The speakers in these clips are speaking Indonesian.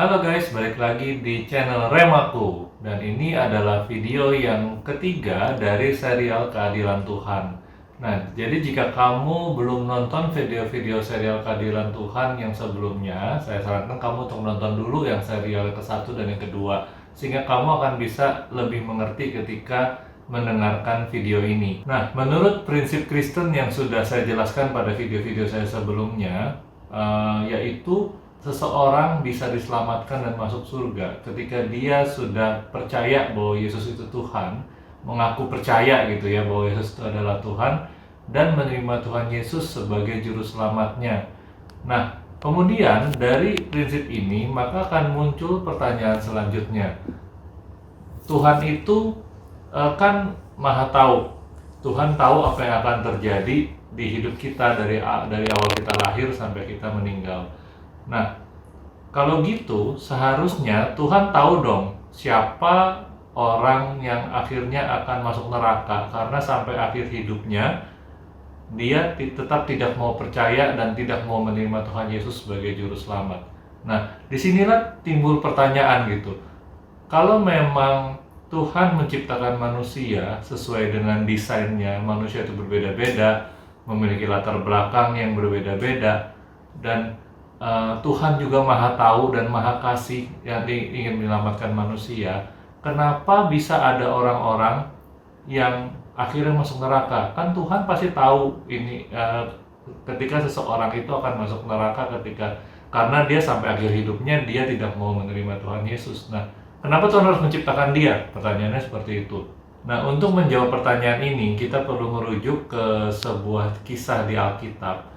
Halo guys, balik lagi di channel Remaku. Dan ini adalah video yang ketiga dari serial Keadilan Tuhan. Nah, jadi jika kamu belum nonton video-video serial Keadilan Tuhan yang sebelumnya, saya sarankan kamu untuk nonton dulu yang serial ke-1 dan yang kedua, sehingga kamu akan bisa lebih mengerti ketika mendengarkan video ini. Nah, menurut prinsip Kristen yang sudah saya jelaskan pada video-video saya sebelumnya, yaitu seseorang bisa diselamatkan dan masuk surga ketika dia sudah percaya bahwa Yesus itu Tuhan, mengaku percaya gitu ya bahwa Yesus itu adalah Tuhan, dan menerima Tuhan Yesus sebagai juru selamatnya. Nah, kemudian dari prinsip ini maka akan muncul pertanyaan selanjutnya. Tuhan itu kan Maha tahu. Tuhan tahu apa yang akan terjadi di hidup kita dari awal kita lahir sampai kita meninggal. Nah, kalau gitu seharusnya Tuhan tahu dong siapa orang yang akhirnya akan masuk neraka karena sampai akhir hidupnya dia tetap tidak mau percaya dan tidak mau menerima Tuhan Yesus sebagai juru selamat. Nah, disinilah timbul pertanyaan gitu. Kalau memang Tuhan menciptakan manusia sesuai dengan desainnya, manusia itu berbeda-beda, memiliki latar belakang yang berbeda-beda, dan Tuhan juga Maha Tahu dan Maha Kasih yang ingin menyelamatkan manusia. Kenapa bisa ada orang-orang yang akhirnya masuk neraka? Kan Tuhan pasti tahu ini ketika seseorang itu akan masuk neraka karena dia sampai akhir hidupnya dia tidak mau menerima Tuhan Yesus. Nah, kenapa Tuhan harus menciptakan dia? Pertanyaannya seperti itu. Nah, untuk menjawab pertanyaan ini kita perlu merujuk ke sebuah kisah di Alkitab,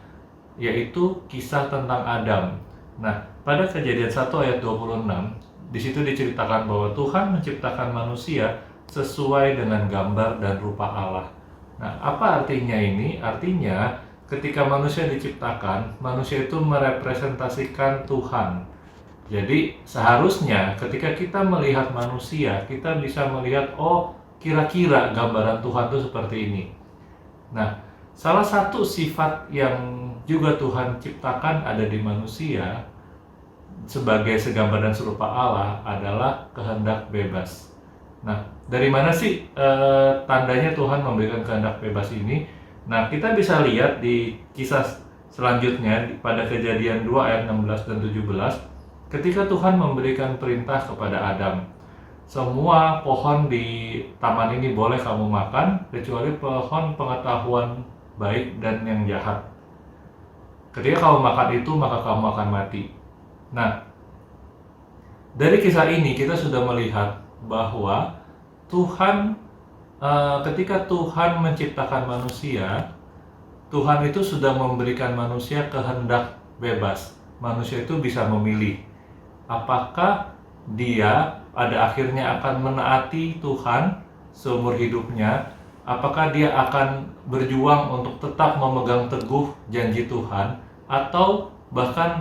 yaitu kisah tentang Adam. Nah, pada Kejadian 1 ayat 26, di situ diceritakan bahwa Tuhan menciptakan manusia sesuai dengan gambar dan rupa Allah. Nah, apa artinya ini? Artinya, ketika manusia diciptakan, manusia itu merepresentasikan Tuhan. Jadi, seharusnya ketika kita melihat manusia, kita bisa melihat, oh, kira-kira gambaran Tuhan itu seperti ini. Nah, salah satu sifat yang juga Tuhan ciptakan ada di manusia sebagai segambar dan serupa Allah adalah kehendak bebas. Nah, dari mana sih tandanya Tuhan memberikan kehendak bebas ini? Nah, kita bisa lihat di kisah selanjutnya pada Kejadian 2 ayat 16 dan 17, ketika Tuhan memberikan perintah kepada Adam, semua pohon di taman ini boleh kamu makan kecuali pohon pengetahuan baik dan yang jahat. Ketika kamu makan itu, maka kamu akan mati. Nah, dari kisah ini kita sudah melihat bahwa Tuhan, ketika Tuhan menciptakan manusia, Tuhan itu sudah memberikan manusia kehendak bebas. Manusia itu bisa memilih apakah dia pada akhirnya akan menaati Tuhan seumur hidupnya, apakah dia akan berjuang untuk tetap memegang teguh janji Tuhan, atau bahkan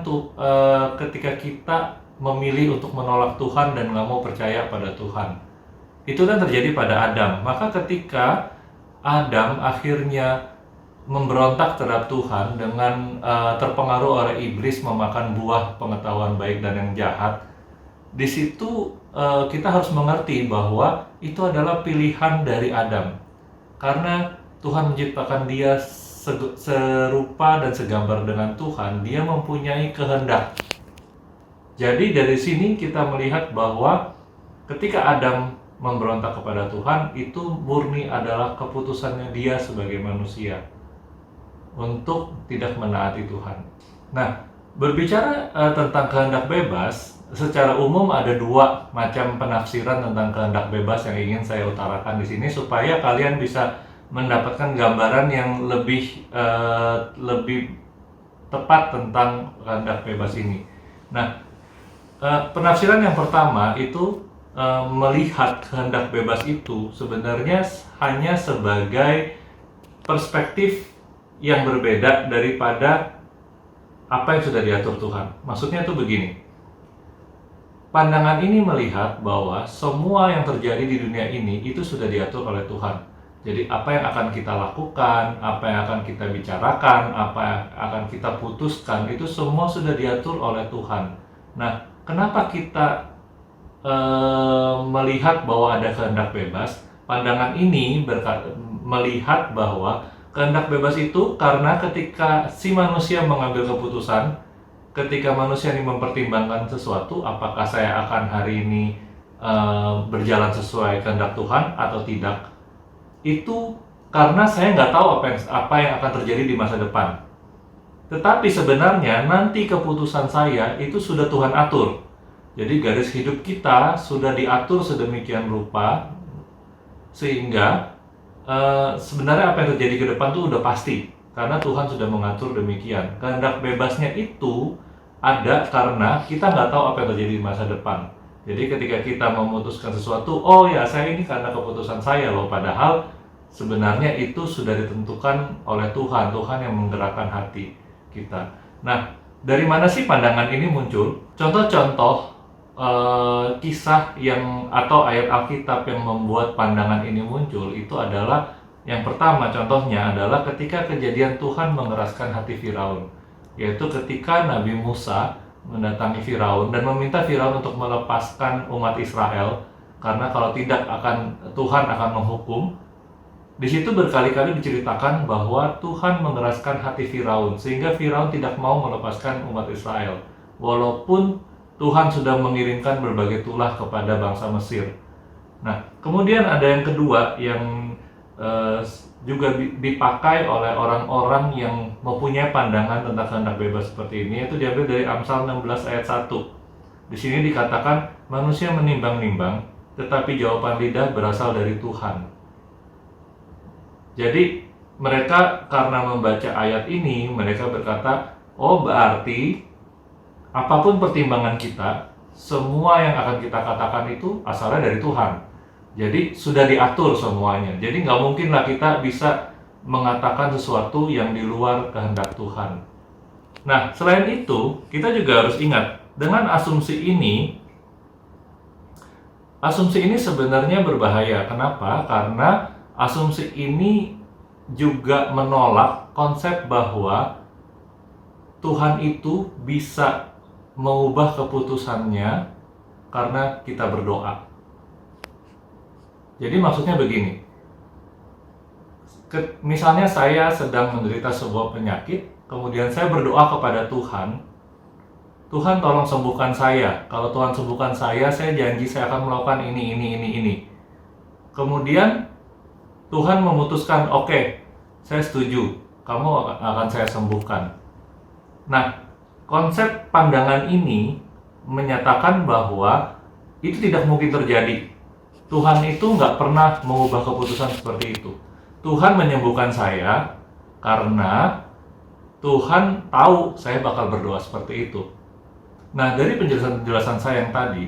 ketika kita memilih untuk menolak Tuhan dan nggak mau percaya pada Tuhan. Itu kan terjadi pada Adam. Maka ketika Adam akhirnya memberontak terhadap Tuhan dengan terpengaruh oleh iblis memakan buah pengetahuan baik dan yang jahat, di situ kita harus mengerti bahwa itu adalah pilihan dari Adam. Karena Tuhan menciptakan dia serupa dan segambar dengan Tuhan, dia mempunyai kehendak. Jadi dari sini kita melihat bahwa ketika Adam memberontak kepada Tuhan, itu murni adalah keputusannya dia sebagai manusia untuk tidak menaati Tuhan. Nah, berbicara tentang kehendak bebas, secara umum ada dua macam penafsiran tentang kehendak bebas yang ingin saya utarakan di sini supaya kalian bisa mendapatkan gambaran yang lebih tepat tentang kehendak bebas ini. Nah, penafsiran yang pertama itu melihat kehendak bebas itu sebenarnya hanya sebagai perspektif yang berbeda daripada apa yang sudah diatur Tuhan. Maksudnya itu begini. Pandangan ini melihat bahwa semua yang terjadi di dunia ini itu sudah diatur oleh Tuhan. Jadi apa yang akan kita lakukan, apa yang akan kita bicarakan, apa yang akan kita putuskan, itu semua sudah diatur oleh Tuhan. Nah, kenapa kita melihat bahwa ada kehendak bebas? Pandangan ini melihat bahwa kehendak bebas itu karena ketika si manusia mengambil keputusan, ketika manusia ini mempertimbangkan sesuatu, apakah saya akan hari ini berjalan sesuai kehendak Tuhan atau tidak, itu karena saya nggak tahu apa yang akan terjadi di masa depan. Tetapi sebenarnya nanti keputusan saya itu sudah Tuhan atur. Jadi garis hidup kita sudah diatur sedemikian rupa sehingga sebenarnya apa yang terjadi ke depan itu udah pasti karena Tuhan sudah mengatur demikian. Kehendak bebasnya itu ada karena kita nggak tahu apa yang terjadi di masa depan. Jadi ketika kita memutuskan sesuatu, oh ya saya ini karena keputusan saya loh, padahal sebenarnya itu sudah ditentukan oleh Tuhan. Tuhan yang menggerakkan hati kita. Nah, dari mana sih pandangan ini muncul? Contoh-contoh kisah yang atau ayat Alkitab yang membuat pandangan ini muncul itu adalah yang pertama, contohnya adalah ketika kejadian Tuhan mengeraskan hati Firaun, yaitu ketika Nabi Musa mendatangi Firaun dan meminta Firaun untuk melepaskan umat Israel karena kalau tidak Tuhan akan menghukum. Di situ berkali-kali diceritakan bahwa Tuhan mengeraskan hati Firaun sehingga Firaun tidak mau melepaskan umat Israel walaupun Tuhan sudah mengirimkan berbagai tulah kepada bangsa Mesir. Nah, kemudian ada yang kedua yang juga dipakai oleh orang-orang yang mempunyai pandangan tentang kehendak bebas seperti ini, yaitu diambil dari Amsal 16 ayat 1. Di sini dikatakan manusia menimbang-nimbang, tetapi jawaban lidah berasal dari Tuhan. Jadi mereka karena membaca ayat ini, mereka berkata, oh berarti apapun pertimbangan kita, semua yang akan kita katakan itu asalnya dari Tuhan. Jadi sudah diatur semuanya. Jadi nggak mungkinlah kita bisa mengatakan sesuatu yang di luar kehendak Tuhan. Nah, selain itu, kita juga harus ingat, dengan asumsi ini sebenarnya berbahaya. Kenapa? Karena asumsi ini juga menolak konsep bahwa Tuhan itu bisa mengubah keputusannya karena kita berdoa. Jadi maksudnya begini, misalnya saya sedang menderita sebuah penyakit, kemudian saya berdoa kepada Tuhan, Tuhan tolong sembuhkan saya. Kalau Tuhan sembuhkan saya janji saya akan melakukan ini. Kemudian Tuhan memutuskan, oke, saya setuju, kamu akan saya sembuhkan. Nah, konsep pandangan ini menyatakan bahwa itu tidak mungkin terjadi. Tuhan itu nggak pernah mengubah keputusan seperti itu. Tuhan menyembuhkan saya karena Tuhan tahu saya bakal berdoa seperti itu. Nah, dari penjelasan saya yang tadi,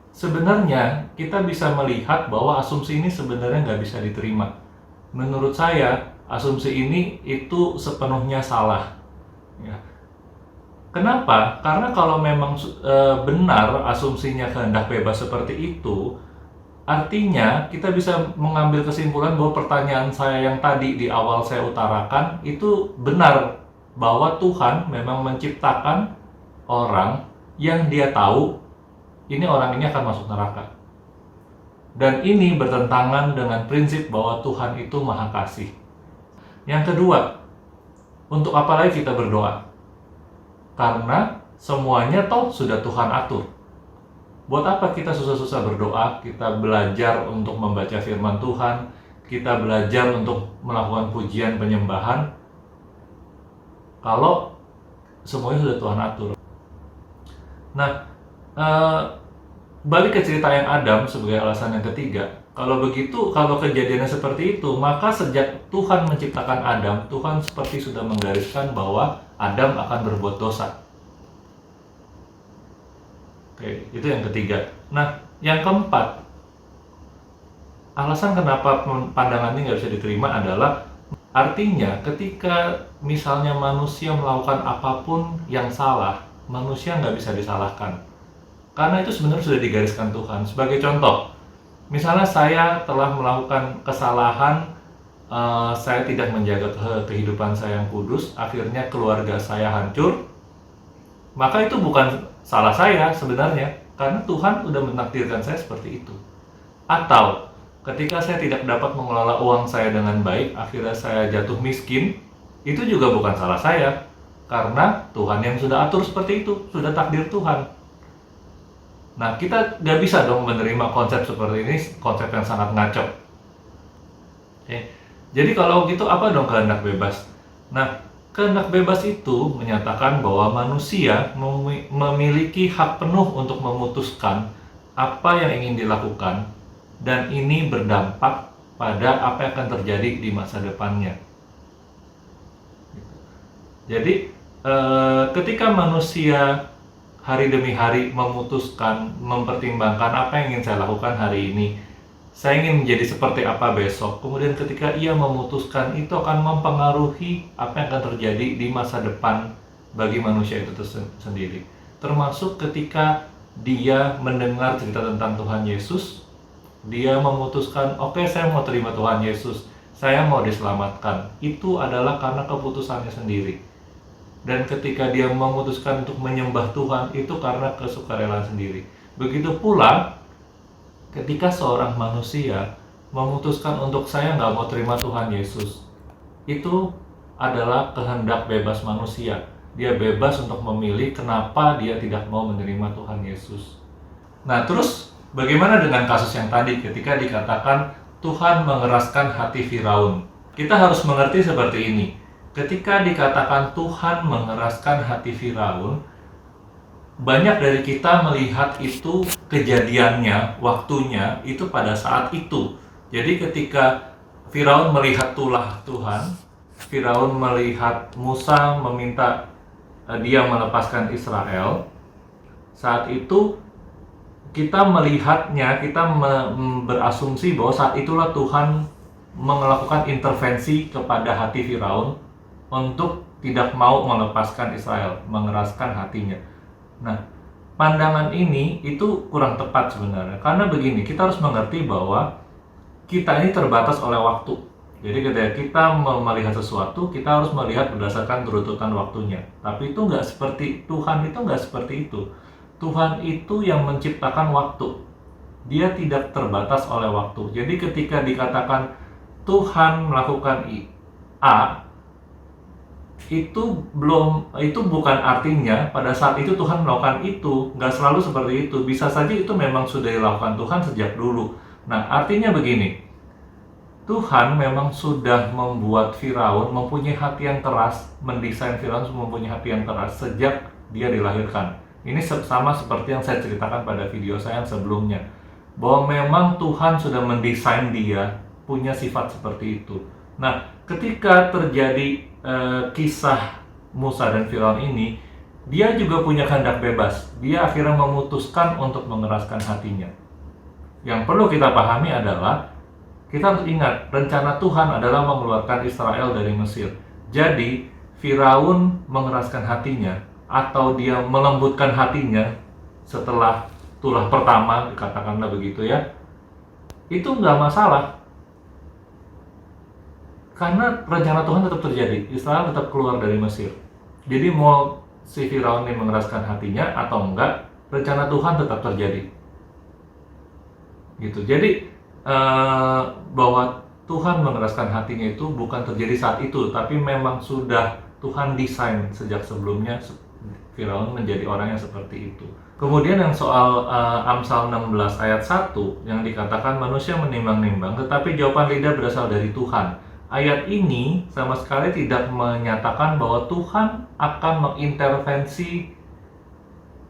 sebenarnya kita bisa melihat bahwa asumsi ini sebenarnya nggak bisa diterima. Menurut saya, asumsi ini itu sepenuhnya salah. Ya. Kenapa? Karena kalau memang benar asumsinya kehendak bebas seperti itu, artinya kita bisa mengambil kesimpulan bahwa pertanyaan saya yang tadi di awal saya utarakan itu benar, bahwa Tuhan memang menciptakan orang yang dia tahu orang ini akan masuk neraka. Dan ini bertentangan dengan prinsip bahwa Tuhan itu Maha Kasih. Yang kedua, untuk apa lagi kita berdoa? Karena semuanya toh sudah Tuhan atur. Buat apa kita susah-susah berdoa? Kita belajar untuk membaca firman Tuhan, kita belajar untuk melakukan pujian penyembahan, kalau semuanya sudah Tuhan atur. Nah, balik ke cerita yang Adam sebagai alasan yang ketiga. Kalau begitu, kalau kejadiannya seperti itu, maka sejak Tuhan menciptakan Adam, Tuhan seperti sudah menggariskan bahwa Adam akan berbuat dosa. Oke, itu yang ketiga. Nah, yang keempat, alasan kenapa pandangan ini nggak bisa diterima adalah artinya ketika misalnya manusia melakukan apapun yang salah, manusia nggak bisa disalahkan. Karena itu sebenarnya sudah digariskan Tuhan. Sebagai contoh, misalnya saya telah melakukan kesalahan, saya tidak menjaga kehidupan saya yang kudus, akhirnya keluarga saya hancur, maka itu bukan salah saya sebenarnya, karena Tuhan udah menakdirkan saya seperti itu. Atau ketika saya tidak dapat mengelola uang saya dengan baik, akhirnya saya jatuh miskin, itu juga bukan salah saya, karena Tuhan yang sudah atur seperti itu, sudah takdir Tuhan. Nah, kita nggak bisa dong menerima konsep seperti ini, konsep yang sangat ngaco. Oke. Jadi kalau gitu apa dong kehendak bebas? Nah, kehendak bebas itu menyatakan bahwa manusia memiliki hak penuh untuk memutuskan apa yang ingin dilakukan, dan ini berdampak pada apa yang akan terjadi di masa depannya. Jadi ketika manusia hari demi hari memutuskan, mempertimbangkan apa yang ingin saya lakukan hari ini, saya ingin menjadi seperti apa besok, kemudian ketika ia memutuskan, itu akan mempengaruhi apa yang akan terjadi di masa depan bagi manusia itu sendiri. Termasuk ketika dia mendengar cerita tentang Tuhan Yesus, dia memutuskan, oke, saya mau terima Tuhan Yesus, saya mau diselamatkan. Itu adalah karena keputusannya sendiri. Dan ketika dia memutuskan untuk menyembah Tuhan, itu karena kesukarelaan sendiri. Begitu pula ketika seorang manusia memutuskan untuk saya nggak mau terima Tuhan Yesus, itu adalah kehendak bebas manusia. Dia bebas untuk memilih kenapa dia tidak mau menerima Tuhan Yesus. Nah, terus bagaimana dengan kasus yang tadi ketika dikatakan Tuhan mengeraskan hati Firaun? Kita harus mengerti seperti ini. Ketika dikatakan Tuhan mengeraskan hati Firaun, banyak dari kita melihat itu kejadiannya, waktunya itu pada saat itu. Jadi ketika Firaun melihat tulah Tuhan, Firaun melihat Musa meminta dia melepaskan Israel, saat itu kita melihatnya, kita berasumsi bahwa saat itulah Tuhan melakukan intervensi kepada hati Firaun untuk tidak mau melepaskan Israel, mengeraskan hatinya. Nah, pandangan ini itu kurang tepat sebenarnya. Karena begini, kita harus mengerti bahwa kita ini terbatas oleh waktu. Jadi ketika kita melihat sesuatu, kita harus melihat berdasarkan urutan waktunya. Tapi itu nggak seperti Tuhan, itu nggak seperti itu. Tuhan itu yang menciptakan waktu. Dia tidak terbatas oleh waktu. Jadi ketika dikatakan Tuhan melakukan A, itu bukan artinya pada saat itu Tuhan melakukan itu. Nggak selalu seperti itu. Bisa saja itu memang sudah dilakukan Tuhan sejak dulu. Nah, artinya begini, Tuhan memang sudah membuat Firaun mempunyai hati yang keras, mendesain Firaun mempunyai hati yang keras sejak dia dilahirkan. Ini sama seperti yang saya ceritakan pada video saya yang sebelumnya, bahwa memang Tuhan sudah mendesain dia punya sifat seperti itu. Nah, ketika terjadi kisah Musa dan Firaun ini, dia juga punya kehendak bebas. Dia akhirnya memutuskan untuk mengeraskan hatinya. Yang perlu kita pahami adalah, kita harus ingat, rencana Tuhan adalah mengeluarkan Israel dari Mesir. Jadi, Firaun mengeraskan hatinya, atau dia melembutkan hatinya setelah tulah pertama, katakanlah begitu ya, itu nggak masalah. Karena rencana Tuhan tetap terjadi, Israel tetap keluar dari Mesir. Jadi mau si Firaun ini mengeraskan hatinya atau enggak, rencana Tuhan tetap terjadi. Gitu. Jadi bahwa Tuhan mengeraskan hatinya itu bukan terjadi saat itu, tapi memang sudah Tuhan desain sejak sebelumnya Firaun menjadi orang yang seperti itu. Kemudian yang soal Amsal 16 ayat 1 yang dikatakan manusia menimbang-nimbang, tetapi jawaban lidah berasal dari Tuhan. Ayat ini sama sekali tidak menyatakan bahwa Tuhan akan mengintervensi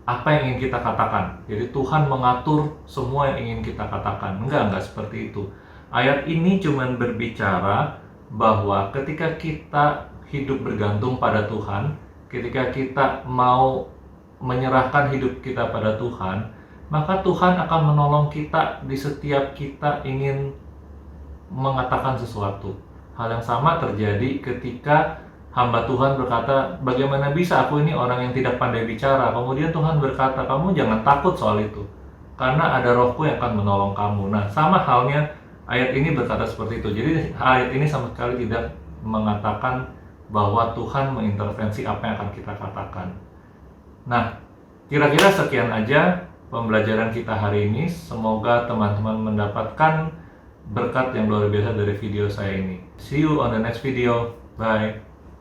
apa yang ingin kita katakan. Jadi Tuhan mengatur semua yang ingin kita katakan. Enggak seperti itu. Ayat ini cuma berbicara bahwa ketika kita hidup bergantung pada Tuhan, ketika kita mau menyerahkan hidup kita pada Tuhan, maka Tuhan akan menolong kita di setiap kita ingin mengatakan sesuatu. Hal yang sama terjadi ketika hamba Tuhan berkata, bagaimana bisa aku ini orang yang tidak pandai bicara? Kemudian Tuhan berkata, kamu jangan takut soal itu, karena ada Rohku yang akan menolong kamu. Nah, sama halnya ayat ini berkata seperti itu. Jadi ayat ini sama sekali tidak mengatakan bahwa Tuhan mengintervensi apa yang akan kita katakan. Nah, kira-kira sekian aja pembelajaran kita hari ini. Semoga teman-teman mendapatkan berkat yang luar biasa dari video saya ini. See you on the next video. Bye.